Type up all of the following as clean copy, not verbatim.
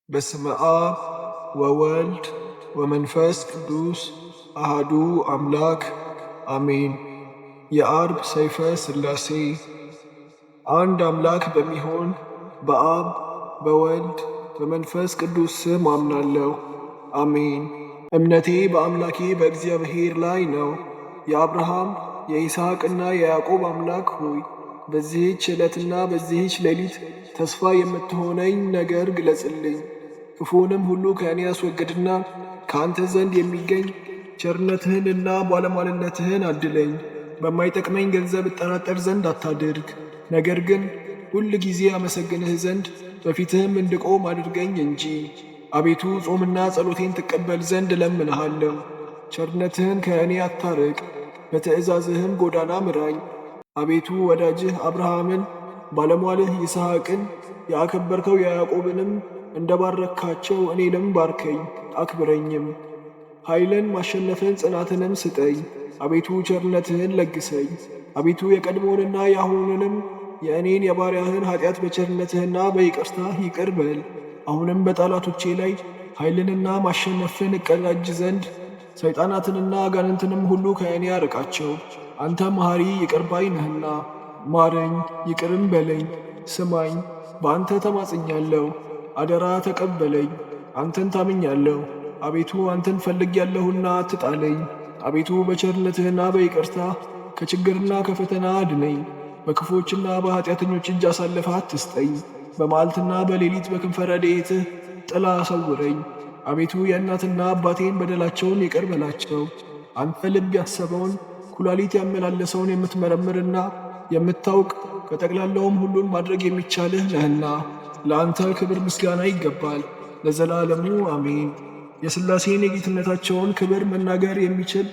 በስመ አብ ወወልድ ወመንፈስ ቅዱስ አሃዱ አምላክ አሜን። የአርብ ሰይፈ ሥላሴ። አንድ አምላክ በሚሆን በአብ በወልድ በመንፈስ ቅዱስ ስም አምናለሁ፣ አሜን። እምነቴ በአምላኬ በእግዚአብሔር ላይ ነው። የአብርሃም የይስሐቅና የያዕቆብ አምላክ ሆይ በዚህች ዕለትና በዚህች ሌሊት ተስፋ የምትሆነኝ ነገር ግለጽልኝ። ክፉውንም ሁሉ ከእኔ አስወግድና ከአንተ ዘንድ የሚገኝ ቸርነትህንና ባለሟልነትህን አድለኝ። በማይጠቅመኝ ገንዘብ እጠራጠር ዘንድ አታድርግ፣ ነገር ግን ሁል ጊዜ አመሰግንህ ዘንድ በፊትህም እንድቆም አድርገኝ እንጂ። አቤቱ ጾምና ጸሎቴን ትቀበል ዘንድ እለምንሃለሁ። ቸርነትህን ከእኔ አታርቅ፣ በትእዛዝህም ጎዳና ምራኝ። አቤቱ ወዳጅህ አብርሃምን ባለሟልህ ይስሐቅን ያከበርከው ያዕቆብንም እንደባረካቸው እኔንም ባርከኝ አክብረኝም። ኃይልን ማሸነፍን ጽናትንም ስጠኝ። አቤቱ ቸርነትህን ለግሰኝ። አቤቱ የቀድሞውንና የአሁኑንም የእኔን የባሪያህን ኃጢአት በቸርነትህና በይቅርታህ ይቅር በል። አሁንም በጠላቶቼ ላይ ኃይልንና ማሸነፍን እቀዳጅ ዘንድ ሰይጣናትንና አጋንንትንም ሁሉ ከእኔ አርቃቸው። አንተ መሐሪ ይቅር ባይ ነህና ማረኝ፣ ይቅርም በለኝ። ስማኝ፣ በአንተ ተማጽኛለሁ፣ አደራ ተቀበለኝ። አንተን ታምኛለሁ፣ አቤቱ አንተን ፈልጌያለሁና አትጣለኝ። አቤቱ በቸርነትህና በይቅርታ ከችግርና ከፈተና አድነኝ። በክፎችና በኃጢአተኞች እጅ አሳልፈህ አትስጠኝ። በመዓልትና በሌሊት በክንፈ ረድኤትህ ጥላ አሰውረኝ። አቤቱ የእናትና አባቴን በደላቸውን ይቅር በላቸው። አንተ ልብ ያሰበውን ኩላሊት ያመላለሰውን የምትመረምርና የምታውቅ ከጠቅላላውም ሁሉን ማድረግ የሚቻልህ ነህና ለአንተ ክብር ምስጋና ይገባል ለዘላለሙ አሜን። የሥላሴን የጌትነታቸውን ክብር መናገር የሚችል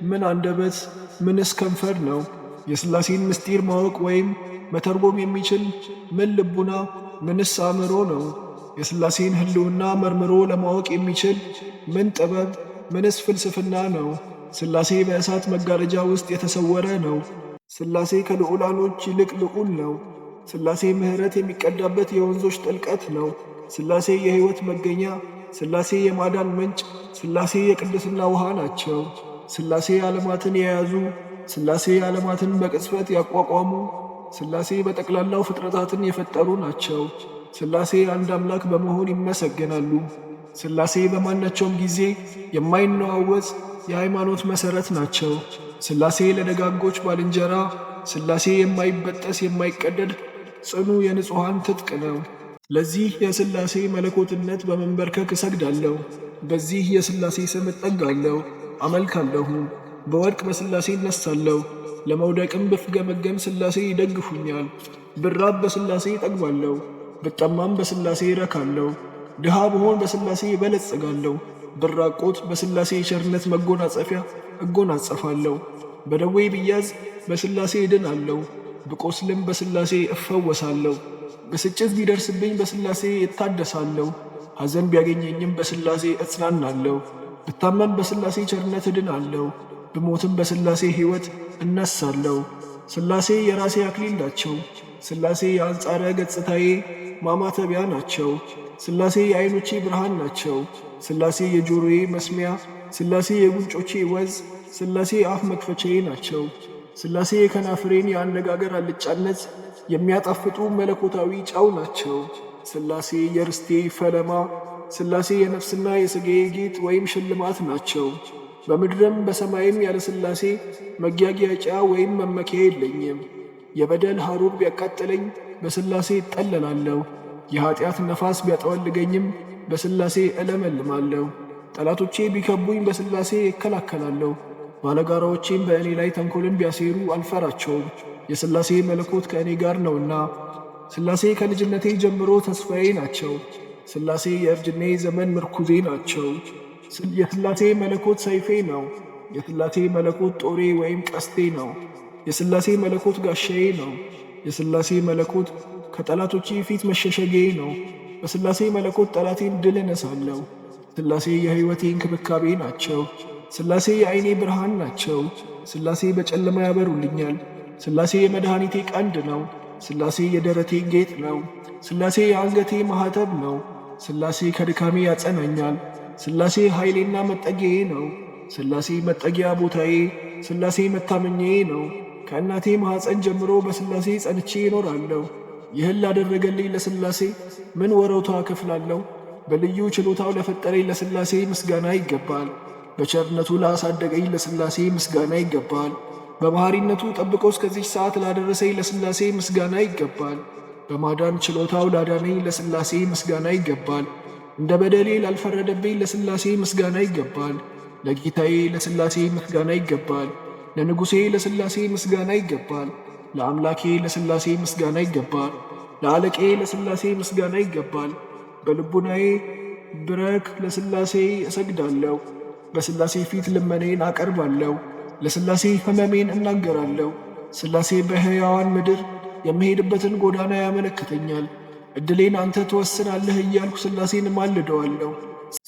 ምን አንደበት ምንስ ከንፈር ነው? የሥላሴን ምስጢር ማወቅ ወይም መተርጎም የሚችል ምን ልቡና ምንስ አእምሮ ነው? የሥላሴን ሕልውና መርምሮ ለማወቅ የሚችል ምን ጥበብ ምንስ ፍልስፍና ነው? ሥላሴ በእሳት መጋረጃ ውስጥ የተሰወረ ነው። ሥላሴ ከልዑላኖች ይልቅ ልዑል ነው። ሥላሴ ምሕረት የሚቀዳበት የወንዞች ጥልቀት ነው። ሥላሴ የሕይወት መገኛ፣ ሥላሴ የማዳን ምንጭ፣ ሥላሴ የቅድስና ውሃ ናቸው። ሥላሴ ዓለማትን የያዙ፣ ሥላሴ ዓለማትን በቅጽበት ያቋቋሙ፣ ሥላሴ በጠቅላላው ፍጥረታትን የፈጠሩ ናቸው። ሥላሴ አንድ አምላክ በመሆን ይመሰገናሉ። ሥላሴ በማናቸውም ጊዜ የማይነዋወጽ የሃይማኖት መሠረት ናቸው። ሥላሴ ለደጋጎች ባልንጀራ፣ ሥላሴ የማይበጠስ የማይቀደድ ጽኑ የንጹሐን ትጥቅ ነው። ለዚህ የሥላሴ መለኮትነት በመንበርከክ እሰግዳለሁ። በዚህ የሥላሴ ስም እጠጋለሁ አመልካለሁ። በወድቅ በሥላሴ እነሳለሁ። ለመውደቅም ብፍገመገም ሥላሴ ይደግፉኛል። ብራብ በሥላሴ እጠግባለሁ፣ ብጠማም በሥላሴ እረካለሁ። ድሃ ብሆን በሥላሴ እበለጽጋለሁ። ብራቆት በሥላሴ የቸርነት መጎናጸፊያ እጎናጸፋለሁ። በደዌ ብያዝ በሥላሴ እድናለሁ። ብቆስልም በሥላሴ እፈወሳለሁ። ብስጭት ቢደርስብኝ በሥላሴ እታደሳለሁ። ሐዘን ቢያገኘኝም በሥላሴ እጽናናለሁ። ብታመም በሥላሴ ቸርነት እድናለሁ። ብሞትም በሥላሴ ሕይወት እነሳለሁ። ሥላሴ የራሴ አክሊል ናቸው። ሥላሴ የአንጻረ ገጽታዬ ማማተቢያ ናቸው። ሥላሴ የዐይኖቼ ብርሃን ናቸው። ሥላሴ የጆሮዬ መስሚያ፣ ሥላሴ የጉንጮቼ ወዝ፣ ሥላሴ አፍ መክፈቻዬ ናቸው። ሥላሴ የከናፍሬን የአነጋገር አልጫነት የሚያጣፍጡ መለኮታዊ ጨው ናቸው። ሥላሴ የርስቴ ፈለማ፣ ሥላሴ የነፍስና የሥጋዬ ጌጥ ወይም ሽልማት ናቸው። በምድርም በሰማይም ያለ ሥላሴ መጊያጊያጫ ወይም መመኪያ የለኝም። የበደል ሐሩር ቢያቃጥለኝ በሥላሴ እጠለላለሁ። የኀጢአት ነፋስ ቢያጠወልገኝም በሥላሴ እለመልማለሁ። ጠላቶቼ ቢከቡኝ በሥላሴ እከላከላለሁ። ባለጋራዎቼም በእኔ ላይ ተንኰልን ቢያሴሩ አልፈራቸውም። የሥላሴ መለኮት ከእኔ ጋር ነውና። ሥላሴ ከልጅነቴ ጀምሮ ተስፋዬ ናቸው። ሥላሴ የእርጅናዬ ዘመን ምርኩዜ ናቸው። የሥላሴ መለኮት ሰይፌ ነው። የሥላሴ መለኮት ጦሬ ወይም ቀስቴ ነው። የሥላሴ መለኮት ጋሻዬ ነው። የሥላሴ መለኮት ከጠላቶቼ ፊት መሸሸጊያዬ ነው። በሥላሴ መለኮት ጠላቴን ድል እነሳለሁ። ሥላሴ የሕይወቴ እንክብካቤ ናቸው። ሥላሴ የዐይኔ ብርሃን ናቸው። ሥላሴ በጨለማ ያበሩልኛል። ሥላሴ የመድኃኒቴ ቀንድ ነው። ሥላሴ የደረቴ ጌጥ ነው። ሥላሴ የአንገቴ ማኅተብ ነው። ሥላሴ ከድካሜ ያጸናኛል። ሥላሴ ኃይሌና መጠጊያዬ ነው። ሥላሴ መጠጊያ ቦታዬ፣ ሥላሴ መታመኛዬ ነው። ከእናቴ ማኅፀን ጀምሮ በሥላሴ ጸንቼ እኖራለሁ። ይህን ላደረገልኝ ለሥላሴ ምን ወረታ እከፍላለሁ? በልዩ ችሎታው ለፈጠረኝ ለሥላሴ ምስጋና ይገባል። በቸርነቱ ላሳደገኝ ለሥላሴ ምስጋና ይገባል። በመሐሪነቱ ጠብቆ እስከዚህ ሰዓት ላደረሰኝ ለሥላሴ ምስጋና ይገባል። በማዳን ችሎታው ላዳነኝ ለሥላሴ ምስጋና ይገባል። እንደ በደሌ ላልፈረደብኝ ለሥላሴ ምስጋና ይገባል። ለጌታዬ ለሥላሴ ምስጋና ይገባል። ለንጉሴ ለሥላሴ ምስጋና ይገባል። ለአምላኬ ለሥላሴ ምስጋና ይገባል። ለአለቄ ለሥላሴ ምስጋና ይገባል። በልቡናዬ ብረክ ለሥላሴ እሰግዳለሁ። በሥላሴ ፊት ልመኔን አቀርባለሁ። ለሥላሴ ሕመሜን እናገራለሁ። ሥላሴ በሕያዋን ምድር የምሄድበትን ጎዳና ያመለክተኛል። ዕድሌን አንተ ትወስናለህ እያልኩ ሥላሴን እማልደዋለሁ።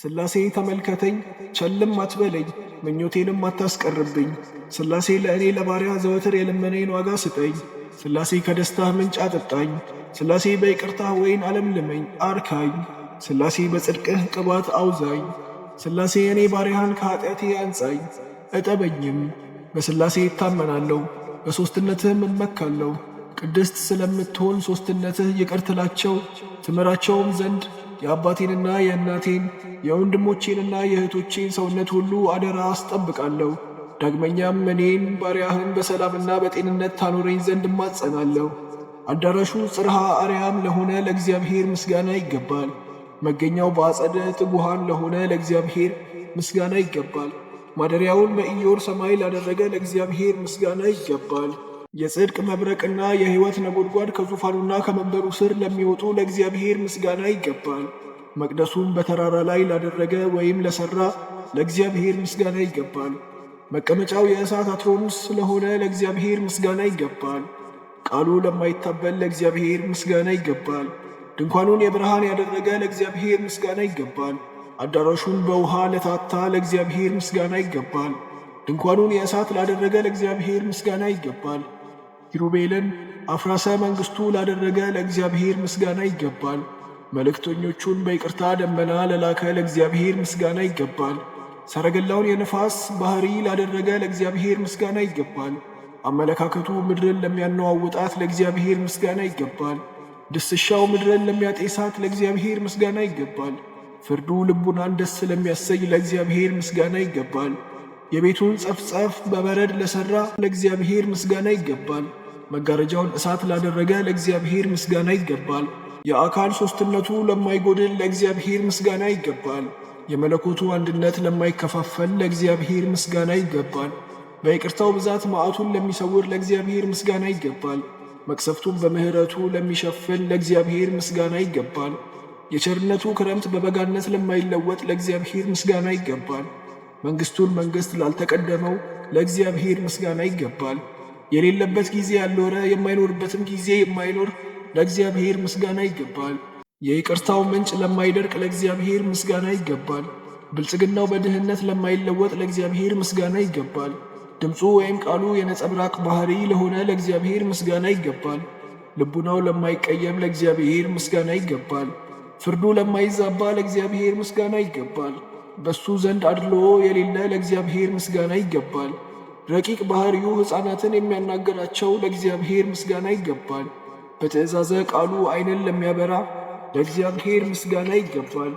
ሥላሴ ተመልከተኝ፣ ቸልም አትበለኝ፣ ምኞቴንም አታስቀርብኝ። ሥላሴ ለእኔ ለባሪያ ዘወትር የልመኔን ዋጋ ስጠኝ። ሥላሴ ከደስታህ ምንጭ አጠጣኝ። ሥላሴ በይቅርታህ ወይን አለምልመኝ አርካኝ። ሥላሴ በጽድቅህ ቅባት አውዛኝ። ሥላሴ እኔ ባሪያህን ከኀጢአቴ አንጻኝ እጠበኝም። በሥላሴ እታመናለሁ፣ በሦስትነትህም እመካለሁ። ቅድስት ስለምትሆን ሦስትነትህ ይቅር ትላቸው ትምራቸውም ዘንድ የአባቴንና የእናቴን የወንድሞቼንና የእህቶቼን ሰውነት ሁሉ አደራ አስጠብቃለሁ። ዳግመኛም እኔን ባሪያህን በሰላምና በጤንነት ታኖረኝ ዘንድ እማጸናለሁ። አዳራሹ ጽርሐ አርያም ለሆነ ለእግዚአብሔር ምስጋና ይገባል። መገኛው በአጸደ ትጉሃን ለሆነ ለእግዚአብሔር ምስጋና ይገባል። ማደሪያውን በኢዮር ሰማይ ላደረገ ለእግዚአብሔር ምስጋና ይገባል። የጽድቅ መብረቅና የሕይወት ነጎድጓድ ከዙፋኑና ከመንበሩ ስር ለሚወጡ ለእግዚአብሔር ምስጋና ይገባል። መቅደሱን በተራራ ላይ ላደረገ ወይም ለሠራ ለእግዚአብሔር ምስጋና ይገባል። መቀመጫው የእሳት አትሮንስ ስለሆነ ለእግዚአብሔር ምስጋና ይገባል። ቃሉ ለማይታበል ለእግዚአብሔር ምስጋና ይገባል። ድንኳኑን የብርሃን ያደረገ ለእግዚአብሔር ምስጋና ይገባል። አዳራሹን በውሃ ለታታ ለእግዚአብሔር ምስጋና ይገባል። ድንኳኑን የእሳት ላደረገ ለእግዚአብሔር ምስጋና ይገባል። ኪሩቤልን አፍራሰ መንግሥቱ ላደረገ ለእግዚአብሔር ምስጋና ይገባል። መልእክተኞቹን በይቅርታ ደመና ለላከ ለእግዚአብሔር ምስጋና ይገባል። ሰረገላውን የነፋስ ባሕሪ ላደረገ ለእግዚአብሔር ምስጋና ይገባል። አመለካከቱ ምድርን ለሚያነዋውጣት ለእግዚአብሔር ምስጋና ይገባል። ድስሻው ምድርን ለሚያጤሳት ለእግዚአብሔር ምስጋና ይገባል። ፍርዱ ልቡናን ደስ ለሚያሰኝ ለእግዚአብሔር ምስጋና ይገባል። የቤቱን ጸፍጸፍ በበረድ ለሠራ ለእግዚአብሔር ምስጋና ይገባል። መጋረጃውን እሳት ላደረገ ለእግዚአብሔር ምስጋና ይገባል። የአካል ሦስትነቱ ለማይጎድል ለእግዚአብሔር ምስጋና ይገባል። የመለኮቱ አንድነት ለማይከፋፈል ለእግዚአብሔር ምስጋና ይገባል። በይቅርታው ብዛት መዓቱን ለሚሰውር ለእግዚአብሔር ምስጋና ይገባል። መቅሰፍቱን በምሕረቱ ለሚሸፍን ለእግዚአብሔር ምስጋና ይገባል። የቸርነቱ ክረምት በበጋነት ለማይለወጥ ለእግዚአብሔር ምስጋና ይገባል። መንግሥቱን መንግሥት ላልተቀደመው ለእግዚአብሔር ምስጋና ይገባል። የሌለበት ጊዜ ያልኖረ የማይኖርበትም ጊዜ የማይኖር ለእግዚአብሔር ምስጋና ይገባል። የይቅርታው ምንጭ ለማይደርቅ ለእግዚአብሔር ምስጋና ይገባል። ብልጽግናው በድህነት ለማይለወጥ ለእግዚአብሔር ምስጋና ይገባል። ድምፁ ወይም ቃሉ የነጸብራቅ ባሕሪ ለሆነ ለእግዚአብሔር ምስጋና ይገባል። ልቡናው ለማይቀየም ለእግዚአብሔር ምስጋና ይገባል። ፍርዱ ለማይዛባ ለእግዚአብሔር ምስጋና ይገባል። በሱ ዘንድ አድልዎ የሌለ ለእግዚአብሔር ምስጋና ይገባል። ረቂቅ ባሕሪው ሕፃናትን የሚያናገራቸው ለእግዚአብሔር ምስጋና ይገባል። በትእዛዘ ቃሉ ዓይንን ለሚያበራ ለእግዚአብሔር ምስጋና ይገባል።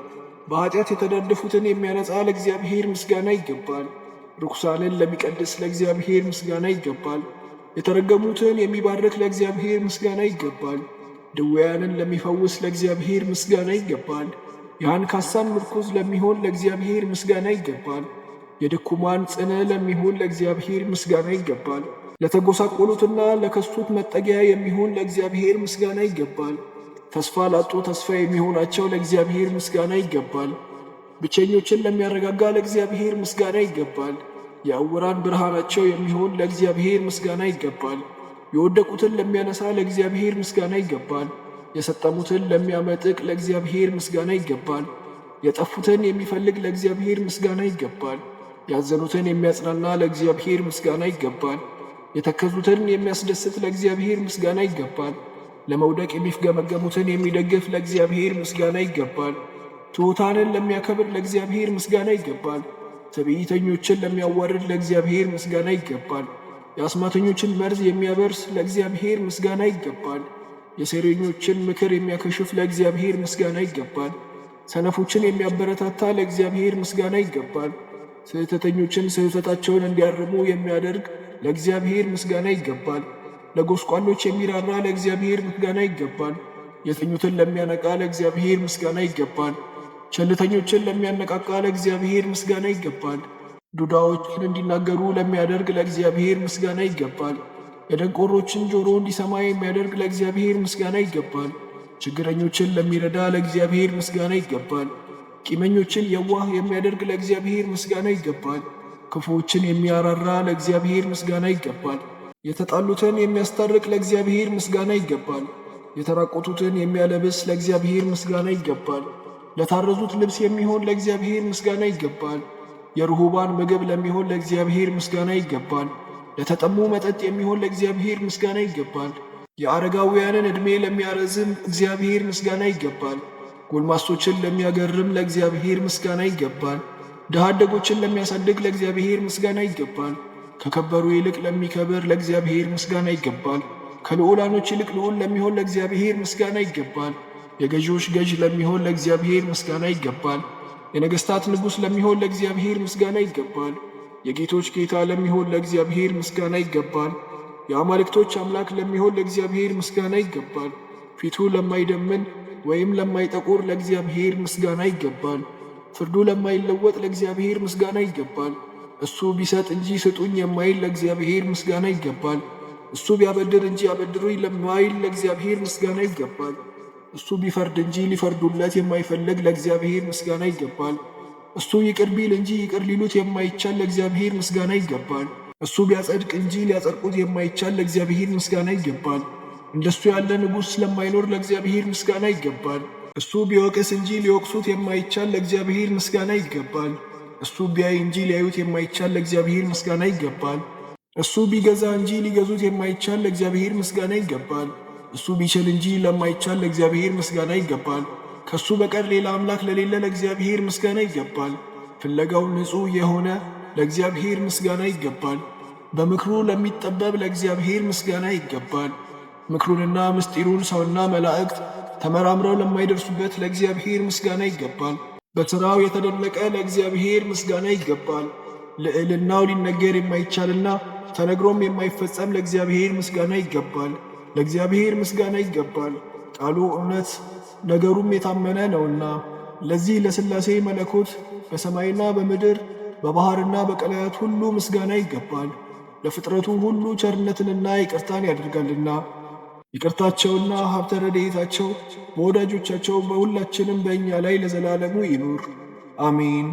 በኀጢአት የተዳደፉትን የሚያነጻ ለእግዚአብሔር ምስጋና ይገባል። ርኩሳንን ለሚቀድስ ለእግዚአብሔር ምስጋና ይገባል። የተረገሙትን የሚባርክ ለእግዚአብሔር ምስጋና ይገባል። ድውያንን ለሚፈውስ ለእግዚአብሔር ምስጋና ይገባል። የአንካሳን ምርኩዝ ለሚሆን ለእግዚአብሔር ምስጋና ይገባል። የድኩማን ጽነ ለሚሆን ለእግዚአብሔር ምስጋና ይገባል። ለተጎሳቆሉትና ለከሱት መጠጊያ የሚሆን ለእግዚአብሔር ምስጋና ይገባል። ተስፋ ላጡ ተስፋ የሚሆናቸው ለእግዚአብሔር ምስጋና ይገባል። ብቸኞችን ለሚያረጋጋ ለእግዚአብሔር ምስጋና ይገባል። የዕውራን ብርሃናቸው የሚሆን ለእግዚአብሔር ምስጋና ይገባል። የወደቁትን ለሚያነሳ ለእግዚአብሔር ምስጋና ይገባል። የሰጠሙትን ለሚያመጥቅ ለእግዚአብሔር ምስጋና ይገባል። የጠፉትን የሚፈልግ ለእግዚአብሔር ምስጋና ይገባል። ያዘኑትን የሚያጽናና ለእግዚአብሔር ምስጋና ይገባል። የተከዙትን የሚያስደስት ለእግዚአብሔር ምስጋና ይገባል። ለመውደቅ የሚፍገመገሙትን የሚደግፍ ለእግዚአብሔር ምስጋና ይገባል። ትሑታንን ለሚያከብር ለእግዚአብሔር ምስጋና ይገባል። ትዕቢተኞችን ለሚያዋርድ ለእግዚአብሔር ምስጋና ይገባል። የአስማተኞችን መርዝ የሚያበርስ ለእግዚአብሔር ምስጋና ይገባል። የሴረኞችን ምክር የሚያከሽፍ ለእግዚአብሔር ምስጋና ይገባል። ሰነፎችን የሚያበረታታ ለእግዚአብሔር ምስጋና ይገባል። ስህተተኞችን ስህተታቸውን እንዲያርሙ የሚያደርግ ለእግዚአብሔር ምስጋና ይገባል። ለጎስቋሎች የሚራራ ለእግዚአብሔር ምስጋና ይገባል። የተኙትን ለሚያነቃ ለእግዚአብሔር ምስጋና ይገባል። ቸልተኞችን ለሚያነቃቃ ለእግዚአብሔር ምስጋና ይገባል። ዱዳዎችን እንዲናገሩ ለሚያደርግ ለእግዚአብሔር ምስጋና ይገባል። የደንቆሮችን ጆሮ እንዲሰማ የሚያደርግ ለእግዚአብሔር ምስጋና ይገባል። ችግረኞችን ለሚረዳ ለእግዚአብሔር ምስጋና ይገባል። ቂመኞችን የዋህ የሚያደርግ ለእግዚአብሔር ምስጋና ይገባል። ክፉዎችን የሚያራራ ለእግዚአብሔር ምስጋና ይገባል። የተጣሉትን የሚያስታርቅ ለእግዚአብሔር ምስጋና ይገባል። የተራቆቱትን የሚያለብስ ለእግዚአብሔር ምስጋና ይገባል። ለታረዙት ልብስ የሚሆን ለእግዚአብሔር ምስጋና ይገባል። የርሁባን ምግብ ለሚሆን ለእግዚአብሔር ምስጋና ይገባል። ለተጠሙ መጠጥ የሚሆን ለእግዚአብሔር ምስጋና ይገባል። የአረጋውያንን ዕድሜ ለሚያረዝም እግዚአብሔር ምስጋና ይገባል። ጎልማሶችን ለሚያገርም ለእግዚአብሔር ምስጋና ይገባል። ድሃ አደጎችን ለሚያሳድግ ለእግዚአብሔር ምስጋና ይገባል። ከከበሩ ይልቅ ለሚከብር ለእግዚአብሔር ምስጋና ይገባል። ከልዑላኖች ይልቅ ልዑል ለሚሆን ለእግዚአብሔር ምስጋና ይገባል። የገዢዎች ገዥ ለሚሆን ለእግዚአብሔር ምስጋና ይገባል። የነገሥታት ንጉሥ ለሚሆን ለእግዚአብሔር ምስጋና ይገባል። የጌቶች ጌታ ለሚሆን ለእግዚአብሔር ምስጋና ይገባል። የአማልክቶች አምላክ ለሚሆን ለእግዚአብሔር ምስጋና ይገባል። ፊቱ ለማይደምን ወይም ለማይጠቁር ለእግዚአብሔር ምስጋና ይገባል። ፍርዱ ለማይለወጥ ለእግዚአብሔር ምስጋና ይገባል። እሱ ቢሰጥ እንጂ ስጡኝ የማይል ለእግዚአብሔር ምስጋና ይገባል። እሱ ቢያበድር እንጂ አበድሩኝ ለማይል ለእግዚአብሔር ምስጋና ይገባል። እሱ ቢፈርድ እንጂ ሊፈርዱለት የማይፈልግ ለእግዚአብሔር ምስጋና ይገባል። እሱ ይቅር ቢል እንጂ ይቅር ሊሉት የማይቻል ለእግዚአብሔር ምስጋና ይገባል። እሱ ቢያጸድቅ እንጂ ሊያጸድቁት የማይቻል ለእግዚአብሔር ምስጋና ይገባል። እንደሱ ያለ ንጉሥ ስለማይኖር ለእግዚአብሔር ምስጋና ይገባል። እሱ ቢወቅስ እንጂ ሊወቅሱት የማይቻል ለእግዚአብሔር ምስጋና ይገባል። እሱ ቢያይ እንጂ ሊያዩት የማይቻል ለእግዚአብሔር ምስጋና ይገባል። እሱ ቢገዛ እንጂ ሊገዙት የማይቻል ለእግዚአብሔር ምስጋና ይገባል። እሱ ቢችል እንጂ ለማይቻል ለእግዚአብሔር ምስጋና ይገባል። ከሱ በቀር ሌላ አምላክ ለሌለ ለእግዚአብሔር ምስጋና ይገባል። ፍለጋው ንጹሕ የሆነ ለእግዚአብሔር ምስጋና ይገባል። በምክሩ ለሚጠበብ ለእግዚአብሔር ምስጋና ይገባል። ምክሩንና ምስጢሩን ሰውና መላእክት ተመራምረው ለማይደርሱበት ለእግዚአብሔር ምስጋና ይገባል። በሥራው የተደነቀ ለእግዚአብሔር ምስጋና ይገባል። ልዕልናው ሊነገር የማይቻልና ተነግሮም የማይፈጸም ለእግዚአብሔር ምስጋና ይገባል። ለእግዚአብሔር ምስጋና ይገባል። ቃሉ እውነት ነገሩም የታመነ ነውና። ለዚህ ለሥላሴ መለኮት በሰማይና በምድር በባሕርና በቀላያት ሁሉ ምስጋና ይገባል። ለፍጥረቱ ሁሉ ቸርነትንና ይቅርታን ያደርጋልና። ይቅርታቸውና ሀብተ ረድኤታቸው በወዳጆቻቸው በሁላችንም በእኛ ላይ ለዘላለሙ ይኑር አሜን።